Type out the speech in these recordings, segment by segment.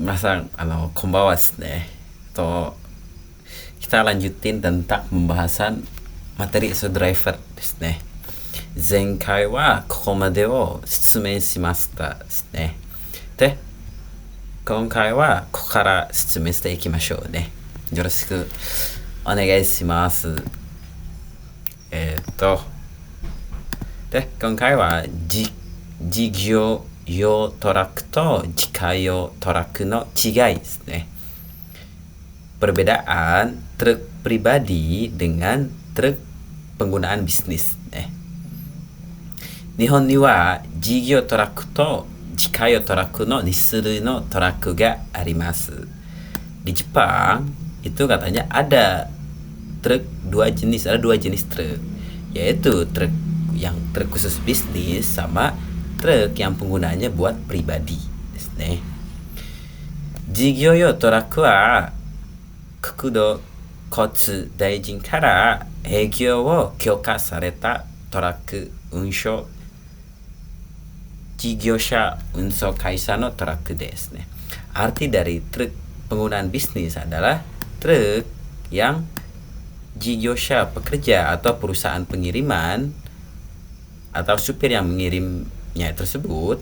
Masa, konbanwa desu ne. Kita lanjutin tentang pembahasan materi driver desu ne. Zenkai wa koko made wo shitsumen shimashita desu ne. De, konkai wa koko kara shitsumen shite ikimashou ne. Yoroshiku onegai shimasu. で、今回は事業用トラックと自家用トラックの違いですね。Perbedaan truk pribadi dengan truk penggunaan bisnis. 日本には事業トラックと自家用トラックの2種類のトラックがあります。Di Jepang itu katanya ada dua jenis truk, yaitu truk khusus bisnis sama truk yang penggunanya buat pribadi desu ne. Jigyo toraku wa Kukudo Kotsu Daijin kara eigyo wo kyoka sareta toraku unsho jigyosha unso kaisa no toraku desu ne. Arti dari truk penggunaan bisnis adalah truk yang jigyosha, pekerja atau perusahaan pengiriman atau supir yang mengirimnya tersebut,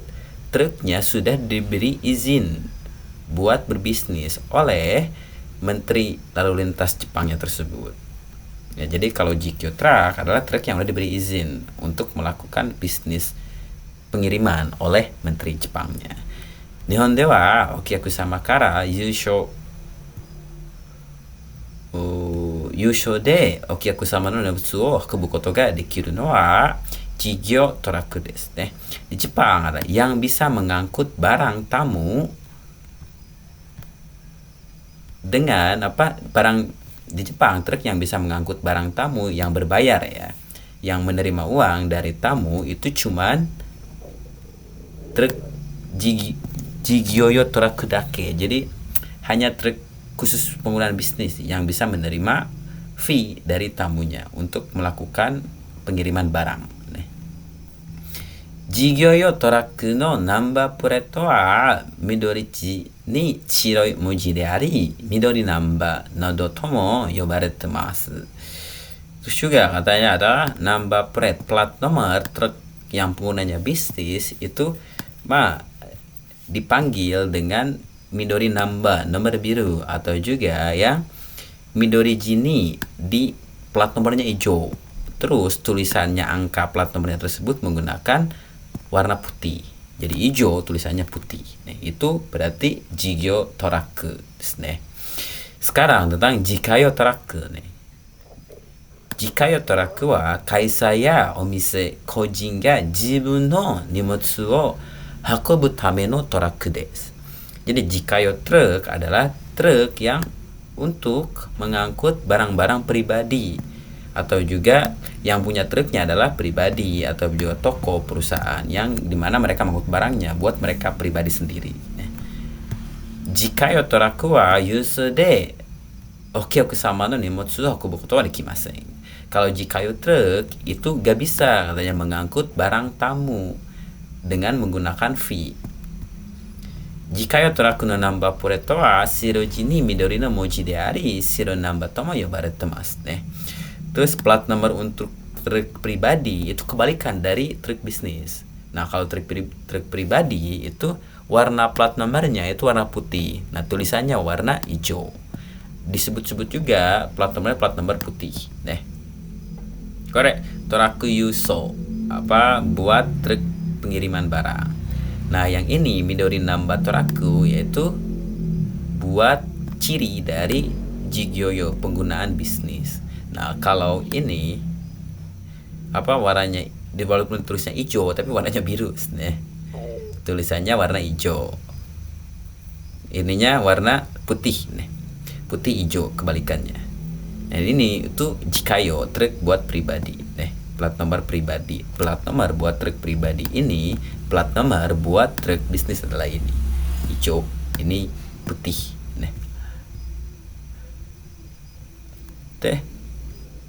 truknya sudah diberi izin buat berbisnis oleh Menteri Lalu Lintas Jepangnya tersebut. Ya, jadi kalau Jikyo Truck adalah truk yang sudah diberi izin untuk melakukan bisnis pengiriman oleh Menteri Jepangnya. Nihon de wa okiyakusama kara yusho de okiyakusama no nebutsu wo fukubu koto ga dekiru no wa jigyo toraku desu ne. Di Jepang ada yang bisa mengangkut barang tamu dengan di Jepang truk yang bisa mengangkut barang tamu yang berbayar ya, yang menerima uang dari tamu itu cuman truk jigyo toraku dake. Jadi hanya truk khusus penggunaan bisnis yang bisa menerima fee dari tamunya untuk melakukan pengiriman barang. Jigyo toraku no number plate wa midori ni chiroi muji de ari midori number nado tomo yobarete masu. Terus juga katanya ada number plate, plat nomor truk yang penggunanya bisnis itu dipanggil dengan midori number, nomor biru, atau juga ya midori jini, di plat nomornya hijau. Terus tulisannya angka plat nomornya tersebut menggunakan warna putih. Jadi hijau tulisannya putih. Nah, itu berarti jigyo toraku desu ne. Sekarang tentang jikayo toraku nih. Jikayo toraku wa kaisa ya omise kojin ga jibun no nimotsu wo hakobu tame no toraku desu. Jadi jikayo truk adalah truk yang untuk mengangkut barang-barang pribadi, atau juga yang punya truknya adalah pribadi atau juga toko perusahaan yang dimana mereka mengangkut barangnya buat mereka pribadi sendiri. Jikayo toraku wa yusu de okyakusama no nimotsu wo hakobu koto wa dekimasen. Kalau jikayo truk itu gak bisa katanya mengangkut barang tamu dengan menggunakan fee. Jikayo toraku no number plate wa shiroji ni midori no moji de ari shiro number tomo yobarete masu ne. Terus plat nomor untuk truk pribadi itu kebalikan dari truk bisnis. Nah, kalau truk pribadi itu warna plat nomornya itu warna putih. Nah, tulisannya warna hijau. Disebut-sebut juga plat nomor putih. Korek, toraku yuso buat truk pengiriman barang. Nah, yang ini midori number toraku yaitu buat ciri dari jigyo penggunaan bisnis. Nah, kalau ini warnanya, walaupun tulisnya hijau tapi warnanya biru nih. Tulisannya warna hijau. Ininya warna putih nih. Putih hijau kebalikannya. Nah, ini itu jikayo truk buat pribadi nih. Plat nomor pribadi. Plat nomor buat truk pribadi ini, plat nomor buat truk bisnis adalah ini. Hijau, ini putih nih.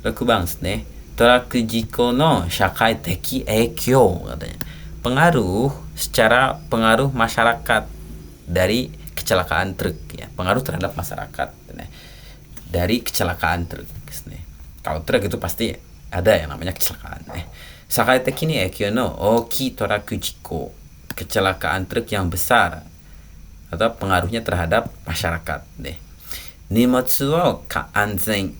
6番ですね。トラック事故の社会的影響 katanya. Pengaruh masyarakat dari kecelakaan truk ya, pengaruh terhadap masyarakat dari kecelakaan truk. Kalau truk itu pasti ada yang namanya kecelakaan. Sakai teki ni ekyo no oki toraku jiko, kecelakaan truk yang besar atau pengaruhnya terhadap masyarakat. Nimotsu wo anzen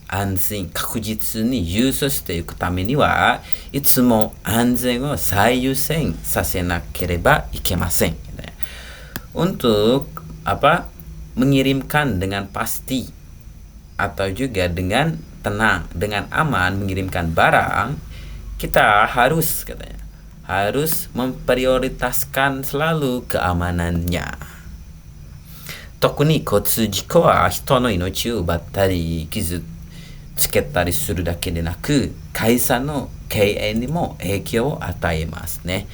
kakujitsu ni yusou shite iku tame ni wa itsumo anzen wo saiyusen sasenakereba ikemasen. Untuk mengirimkan dengan pasti atau juga dengan tenang, dengan aman mengirimkan barang, kita harus memprioritaskan selalu keamanannya. Tokuni kotsu jiko wa hito no inochi o ubattaり傷つけたりするだけでなく、会社の経営にも影響を与えますね。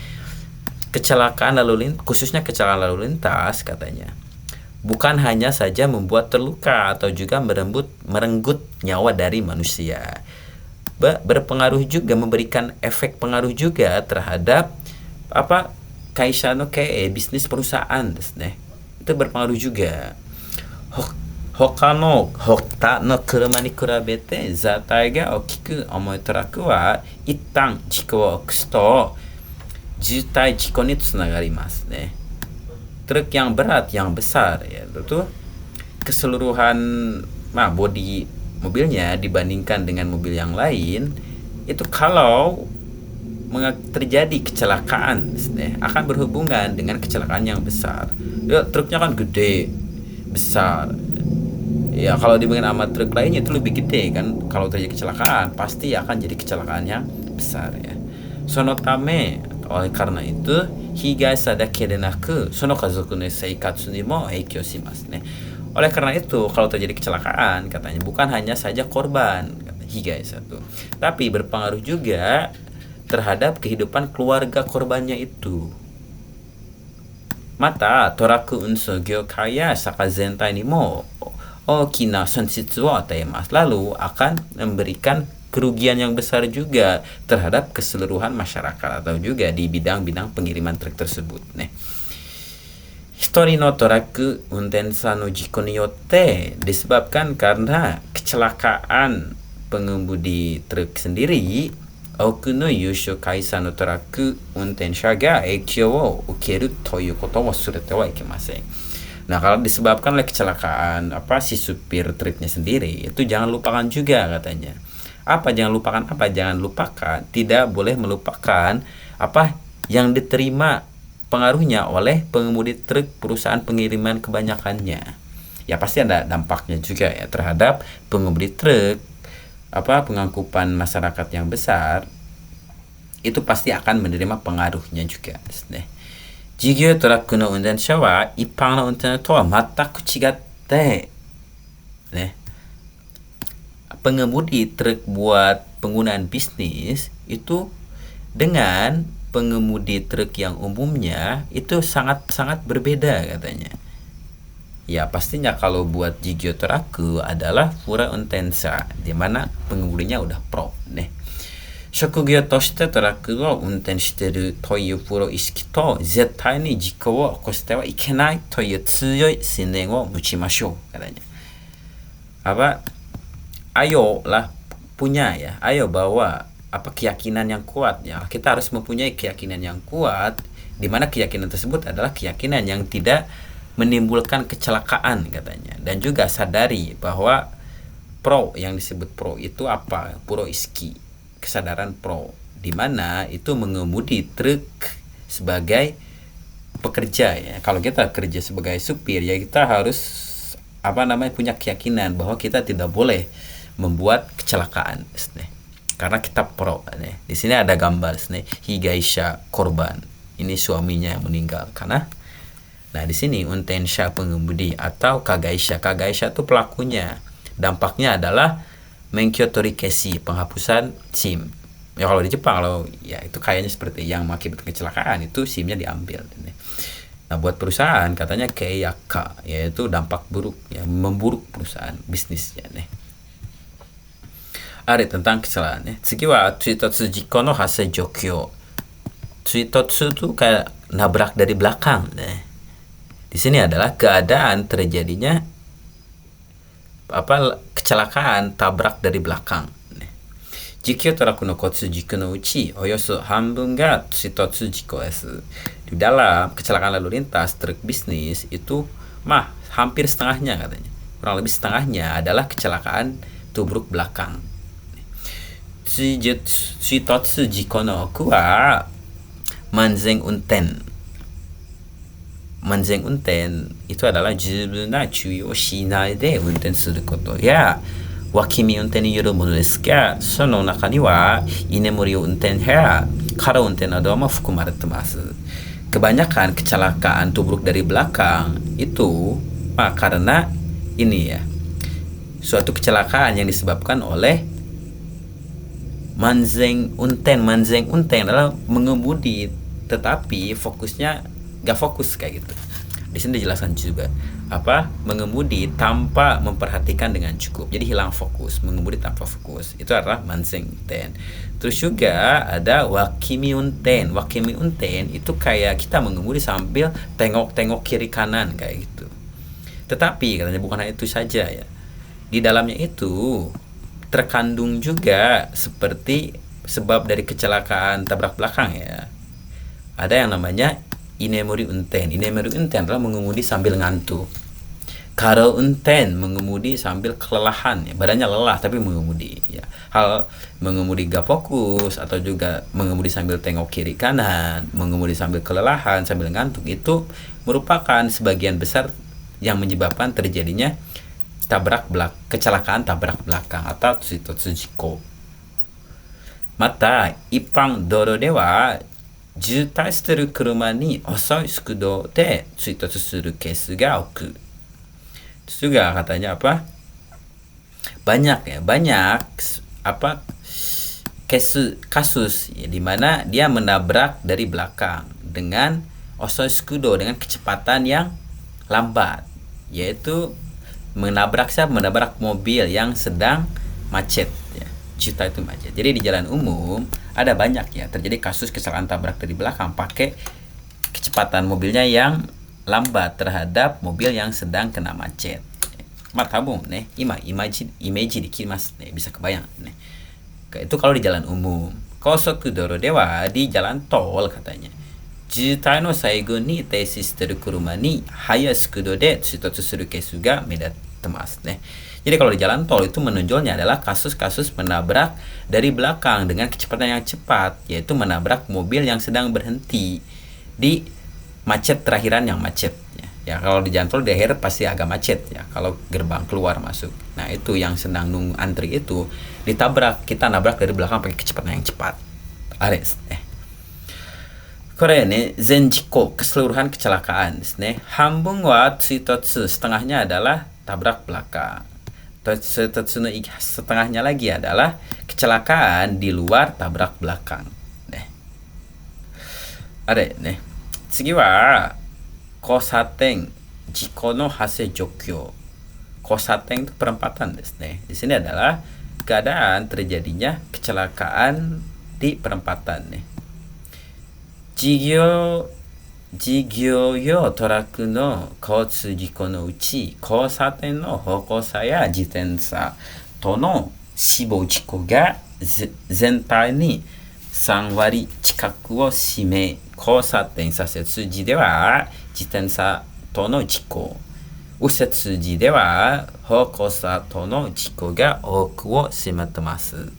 Khususnya kecelakaan lalu lintas katanya, bukan hanya saja membuat terluka atau juga merenggut nyawa dari manusia, berpengaruh juga, memberikan efek pengaruh juga terhadap kaisha no kei, bisnis perusahaan itu berpengaruh juga. Hoka no kuruma ni kurabete zatai ga okiku omoi turaku wa ittan jiko wo okusu to jutai jiko ni tsunagarimasu ne. Truk yang berat, yang besar ya, itu keseluruhan bodi mobilnya dibandingkan dengan mobil yang lain, itu kalau terjadi kecelakaan akan berhubungan dengan kecelakaan yang besar. Ya, truknya kan gede, besar. Ya, kalau dibandingkan sama truk lainnya itu lebih gede kan. Kalau terjadi kecelakaan pasti akan jadi kecelakaan yang besar ya. Sonotame, oleh karena itu, higaisa dake de naku sono kazoku no seikatsu ni mo eikyo shimasu ne. Oleh karena itu, kalau terjadi kecelakaan katanya bukan hanya saja korban higaisa itu, tapi berpengaruh juga terhadap kehidupan keluarga korbannya itu. Mata toraku unso gyokai ya saka zentai ni mo okina sonshitsu wo ataimasu, lalu akan memberikan kerugian yang besar juga terhadap keseluruhan masyarakat atau juga di bidang-bidang pengiriman truk tersebut. Hitori no toraku untensa no jiko ni yotte, disebabkan karena kecelakaan pengemudi truk sendiri, oku no yusho kaisa no toraku untensha ga eikyou wo ukeru toyu koto wo surete wa ikemasen. Nah, kalau disebabkan oleh kecelakaan si supir truknya sendiri, itu jangan lupakan juga katanya. Jangan lupakan, tidak boleh melupakan yang diterima pengaruhnya oleh pengemudi truk perusahaan pengiriman kebanyakannya. Ya pasti ada dampaknya juga ya terhadap pengemudi truk, pengangkutan masyarakat yang besar, itu pasti akan menerima pengaruhnya juga. Jigyo turaku no undensha wa ippang no unten to wa mattaku chigatte. Pengemudi truk buat penggunaan bisnis itu dengan pengemudi truk yang umumnya itu sangat-sangat berbeda katanya. Ya pastinya kalau buat Jigyo Toraku adalah fura untensa, di mana pengemudinya udah pro. Shokugyo toshite toraku wo unten shiteru toiyu furo isiki to zettai ni jiko wo okoshite wa ikenai toiyu tsuyoi shinen wo muchimashou katanya. Ayo bawa keyakinan yang kuat ya. Kita harus mempunyai keyakinan yang kuat, di mana keyakinan tersebut adalah keyakinan yang tidak menimbulkan kecelakaan katanya. Dan juga sadari bahwa pro yang disebut pro itu pro iski, kesadaran pro, di mana itu mengemudi truk sebagai pekerja ya. Kalau kita kerja sebagai supir ya, kita harus punya keyakinan bahwa kita tidak boleh membuat kecelakaan karena kita pro. Di sini ada gambar higaisha, korban, ini suaminya yang meninggal karena di sini untensha pengemudi atau kagaisha itu pelakunya. Dampaknya adalah menkyo torikesi, penghapusan SIM. Ya kalau di Jepang itu kayaknya seperti yang mengakibatkan kecelakaan itu SIM-nya diambil. Nah, buat perusahaan katanya keiyaka, yaitu dampak buruk ya, memburuk perusahaan bisnisnya tentang kecelakaan. Tsugi wa tsuitotsu jiko no hasei jokyo. Tsuitotsu itu kayak nabrak dari belakang Di sini adalah keadaan terjadinya kecelakaan tabrak dari belakang. Jikyo toraku no kotsujiku no uchi oyoso hanbun ga tsutotsu jiko desu. Di dalam kecelakaan lalu lintas truk bisnis itu hampir setengahnya katanya. Kurang lebih setengahnya adalah kecelakaan tubruk belakang. Tsutotsu jiko no oku wa manzen unten. Manzen unten itu adalah jubun na chui o shinai de unten suru koto ya wakimi unten ni yoru mono desu ga, sono naka ni wa inemori unten ya kara unten nado mo fukumarete masu. Kebanyakan kecelakaan tubruk dari belakang itu karena ini ya, suatu kecelakaan yang disebabkan oleh manzen unten. Manzen unten adalah mengemudi tetapi fokusnya gak fokus kayak gitu. Di sini dijelaskan juga mengemudi tanpa memperhatikan dengan cukup, jadi hilang fokus, mengemudi tanpa fokus, itu adalah manzen unten. Terus juga ada wakimi unten. Wakimi unten itu kayak kita mengemudi sambil tengok-tengok kiri kanan kayak gitu. Tetapi katanya bukan hanya itu saja ya, di dalamnya itu terkandung juga seperti sebab dari kecelakaan tabrak belakang ya, ada yang namanya inemori unten. Inemori unten adalah mengemudi sambil ngantuk. Karo unten mengemudi sambil kelelahan ya, badannya lelah tapi mengemudi ya. Hal mengemudi gak fokus atau juga mengemudi sambil tengok kiri kanan, mengemudi sambil kelelahan, sambil ngantuk, itu merupakan sebagian besar yang menyebabkan terjadinya kecelakaan tabrak belakang atau tsutotsu jiko. Mata ipang doro dewa 渋滞してる車に遅い速度で追突するケースが多く. Terus juga katanya banyak kasus ya, di mana dia menabrak dari belakang dengan osoi skudo, dengan kecepatan yang lambat, yaitu menabrak mobil yang sedang macet ya. Juta itu macet. Jadi di jalan umum ada banyak ya terjadi kasus kecelakaan tabrak dari belakang pakai kecepatan mobilnya yang lambat terhadap mobil yang sedang kena macet. Matabum nih, image dikimas nih, bisa kebayang nih. Itu kalau di jalan umum. Kosoku doro dewa, di jalan tol katanya. Jutai no saigo ni teisi shiteru kuruma ni haya skudo de tsutotsu suru kesu ga medattemasu nih. Jadi kalau di jalan tol itu menonjolnya adalah kasus-kasus menabrak dari belakang dengan kecepatan yang cepat, yaitu menabrak mobil yang sedang berhenti di macet terakhiran yang macet. Ya, kalau di jalan tol di akhir pasti agak macet ya, kalau gerbang keluar masuk. Nah itu yang sedang nunggu antri itu ditabrak, kita nabrak dari belakang pakai kecepatan yang cepat. Ares. Kore ne zenjiko, keseluruhan kecelakaan. Hanbun wa tsutotsu, setengahnya adalah tabrak belakang. Setengahnya lagi adalah kecelakaan di luar tabrak belakang. Tsugi wa kosaten jiko no hase jokyo. Kosaten itu perempatan desu ne. Di sini adalah keadaan terjadinya kecelakaan di perempatan nih. Jigyo yo toraku no kotsu jiko no uchi kosaten no hokosa ya jitensa to no shibou jiko ga zentai ni 3割近くを占め、交差点左折時では自転車との事故、右折時では歩行者との事故が多くを占めてます。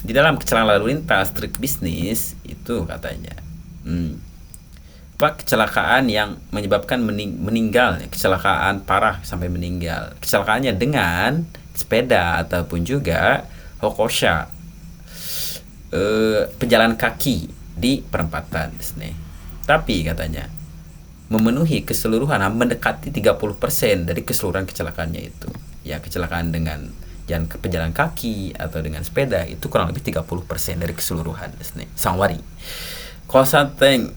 Di dalam kecelakaan lalu lintas truk bisnis itu katanya kecelakaan yang menyebabkan meninggal, kecelakaan parah sampai meninggal, kecelakaannya dengan sepeda ataupun juga hokosha, pejalan kaki di perempatan. Tapi katanya memenuhi keseluruhan, mendekati 30% dari keseluruhan kecelakaannya itu. Ya, kecelakaan dengan pejalan kaki atau dengan sepeda itu kurang lebih 30% dari keseluruhan. Sangwari. Kosaten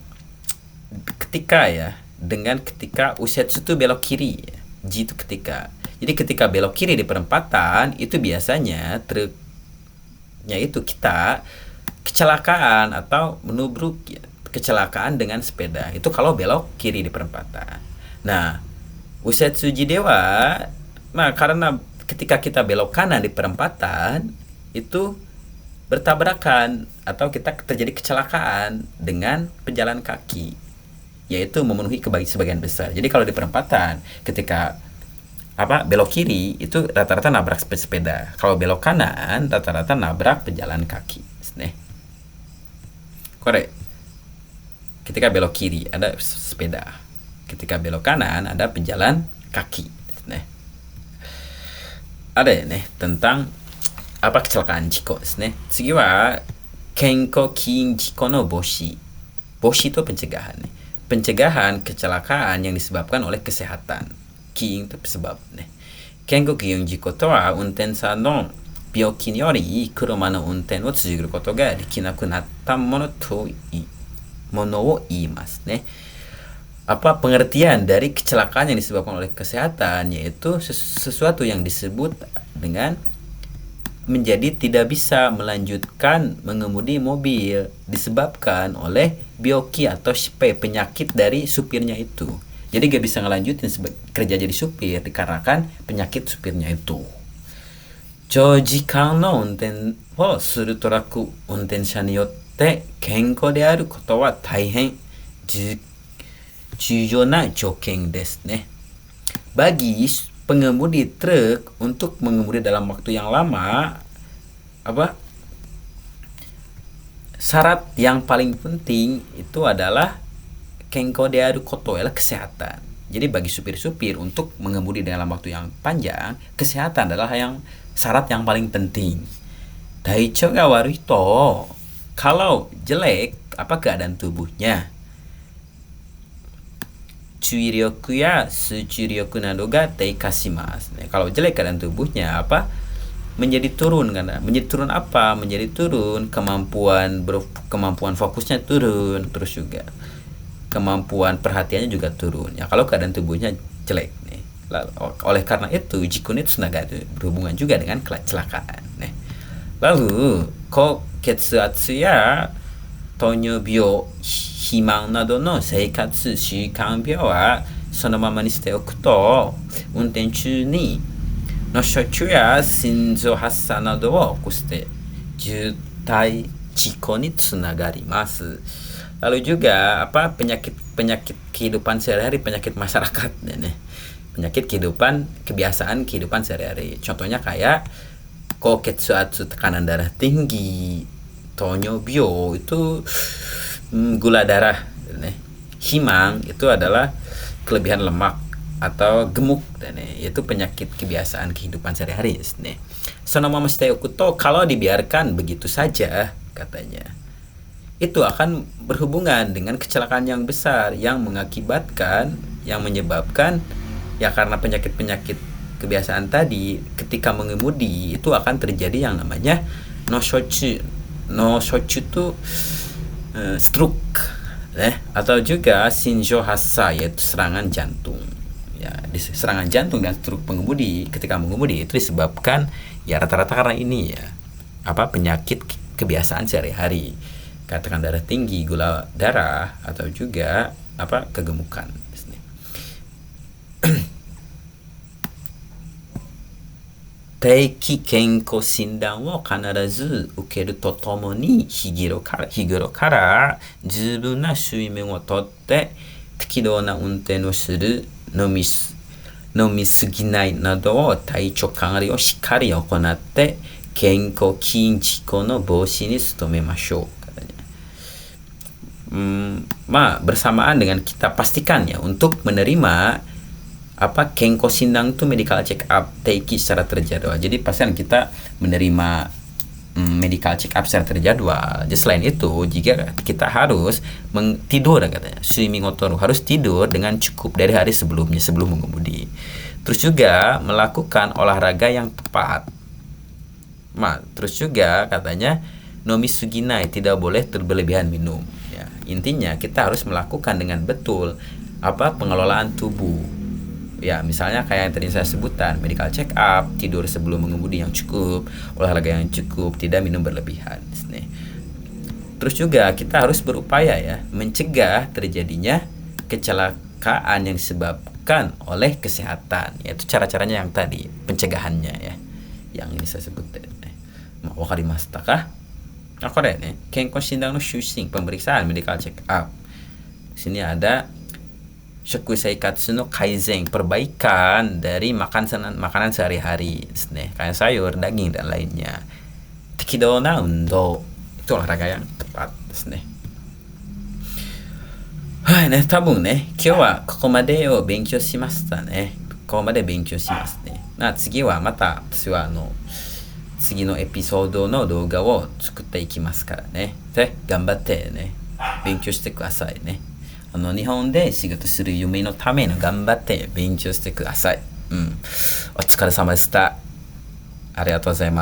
ketika usetsu itu belok kiri ya. Ji itu ketika. Jadi ketika belok kiri di perempatan itu biasanya truknya itu kita kecelakaan atau menubruk ya, kecelakaan dengan sepeda. Itu kalau belok kiri di perempatan. Nah, Usetsuji dewa, nah karena ketika kita belok kanan di perempatan itu bertabrakan atau kita terjadi kecelakaan dengan pejalan kaki, yaitu memenuhi sebagian besar. Jadi kalau di perempatan ketika belok kiri itu rata-rata nabrak sepeda. Kalau belok kanan rata-rata nabrak pejalan kaki. Nih. Korek. Ketika belok kiri ada sepeda. Ketika belok kanan ada pejalan kaki. Nih. Ada ya nih tentang kecelakaan jiko nih. Tsugi wa kenko kiin jiko no boshi. Boshi itu pencegahan nih. Pencegahan kecelakaan yang disebabkan oleh kesehatan. Kiin itu sebab nih. Kenko kiin jiko to wa untensa no byoki ni yori kuruma no unten wo tsujiru koto ga dekinaku natta mono wo iimasu nih. Pengertian dari kecelakaan yang disebabkan oleh kesehatan, yaitu sesuatu yang disebut dengan menjadi tidak bisa melanjutkan mengemudi mobil disebabkan oleh byoki atau penyakit dari supirnya itu. Jadi gak bisa ngelanjutin kerja jadi supir dikarenakan penyakit supirnya itu. Jojikan no unten wo suru toraku untensha ni yotte kenko de aru koto wa taihen jujona joken desu ne. Bagi pengemudi truk untuk mengemudi dalam waktu yang lama, syarat yang paling penting itu adalah kenko de aru koto, adalah kesehatan. Jadi bagi supir-supir untuk mengemudi dalam waktu yang panjang, kesehatan adalah syarat yang paling penting. Daicho ga warui to, kalau jelek keadaan tubuhnya, Chuiryoku ya suchuryoku nado ga teika shimasu. Kalau jelek keadaan tubuhnya menjadi turun kan? Menjadi turun apa? Menjadi turun kemampuan fokusnya turun, terus juga kemampuan perhatiannya juga turun. Ya kalau keadaan tubuhnya jelek nih. Oleh karena itu jikun itu tsunaga berhubungan juga dengan kecelakaan. Nih. Lalu koketsuatsu ya tonyo himang nado no seikatsu shikan byou wa sono mama ni shite oku to unten chū ni noshochu ya shinzo hassa nado wo okushite jutai jiko ni tsunagarimasu. Lalu juga penyakit kehidupan sehari-hari, penyakit masyarakat nih. Penyakit kebiasaan kehidupan sehari-hari. Contohnya kayak koketsuatsu tekanan darah tinggi, tonyo bio itu gula darah, himang itu adalah kelebihan lemak atau gemuk, yaitu penyakit kebiasaan kehidupan sehari-hari. Sonoma shite oku to, kalau dibiarkan begitu saja katanya, itu akan berhubungan dengan kecelakaan yang besar yang menyebabkan ya karena penyakit-penyakit kebiasaan tadi. Ketika mengemudi itu akan terjadi yang namanya noshochu itu stroke atau juga shinjo hassa, yaitu serangan jantung. Ya, serangan jantung dan stroke pengemudi ketika mengemudi itu disebabkan ya rata-rata karena ini ya penyakit kebiasaan sehari-hari, katakan darah tinggi, gula darah, atau juga kegemukan. Teiki kenko shindan wo kanarazu ukeru to tomo ni higoro kara jubun na shuimen wo totte tekidou na unten wo suru nomisuginai nado wo taichou kagari wo shikkari yokonatte kenko kiin jiko no boshi ni tsutomemashou. Bersamaan dengan kita pastikan ya untuk menerima kenko sindang itu medical check up teiki secara terjadwal. Jadi pasien kita menerima medical check up secara terjadwal. Jadi selain itu jika kita harus tidur katanya, swimming otoru, harus tidur dengan cukup dari hari sebelumnya sebelum mengemudi. Terus juga melakukan olahraga yang tepat. Terus juga katanya nomisuginai, tidak boleh berlebihan minum. Ya, intinya kita harus melakukan dengan betul pengelolaan tubuh. Ya, misalnya kayak yang tadi saya sebutkan, medical check up, tidur sebelum mengemudi yang cukup, olahraga yang cukup, tidak minum berlebihan. Terus juga kita harus berupaya ya mencegah terjadinya kecelakaan yang disebabkan oleh kesehatan, yaitu cara-caranya yang tadi, pencegahannya ya, yang ini saya sebut. Wakarimashita ka? Kore ne, Kenko Shindang no Shushin, pemeriksaan medical check up. Di sini ada Shoku Seikatsu no Kaizen, perbaikan dari makanan sehari-hari, kayak sayur, daging dan lainnya. Tekidou na undo, itu olahraga yang tepat. はいね、多分ね、今日はここまでを勉強しましたね。ここまで勉強しますね。次はまた私は次のエピソードの動画を作っていきますからね。で、頑張ってね、勉強してくださいね。日本で仕事する夢のための頑張って勉強してください。お疲れ様でした。ありがとうございます。